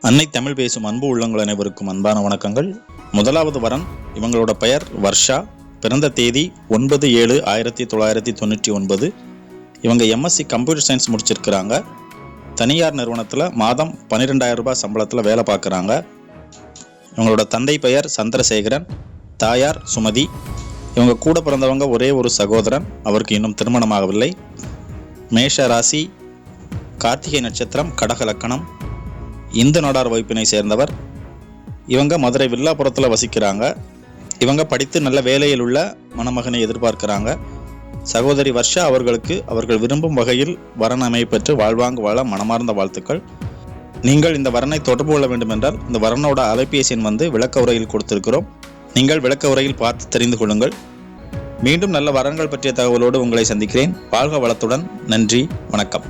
அன்னை தமிழ் பேசும் அன்பு உள்ளங்கள் அனைவருக்கும் அன்பான வணக்கங்கள். முதலாவது வரன், இவங்களோட பெயர் வர்ஷா. பிறந்த தேதி 9/7/1999. இவங்க எம்எஸ்சி கம்ப்யூட்டர் சயின்ஸ் முடிச்சிருக்கிறாங்க. தனியார் நிறுவனத்தில் மாதம் 12,000 ரூபாய் சம்பளத்தில் வேலை பார்க்குறாங்க. இவங்களோட தந்தை பெயர் சந்திரசேகரன், தாயார் சுமதி. இவங்க கூட பிறந்தவங்க ஒரே ஒரு சகோதரன், அவருக்கு இன்னும் திருமணமாகவில்லை. மேஷ ராசி, கார்த்திகை நட்சத்திரம், கடக லக்கணம், இந்து நாடார் வகுப்பினை சேர்ந்தவர். இவங்க மதுரை வில்லாபுரத்தில் வசிக்கிறாங்க. இவங்க படித்து நல்ல வேலையில் உள்ள மணமகனை எதிர்பார்க்கிறாங்க. சகோதரி வர்ஷா அவர்களுக்கு அவர்கள் விரும்பும் வகையில் வரன் அமைப்பெற்று வாழ்வாங்கு வாழ மனமார்ந்த வாழ்த்துக்கள். நீங்கள் இந்த வரனை தொடர்பு கொள்ள வேண்டும் என்றால் இந்த வரனோட அலைபேசி எண் விளக்க உரையில் கொடுத்திருக்கிறோம். நீங்கள் விளக்க உரையில் பார்த்து தெரிந்து கொள்ளுங்கள். மீண்டும் நல்ல வரன்கள் பற்றிய தகவலோடு உங்களை சந்திக்கிறேன். வாழ்க வளத்துடன். நன்றி, வணக்கம்.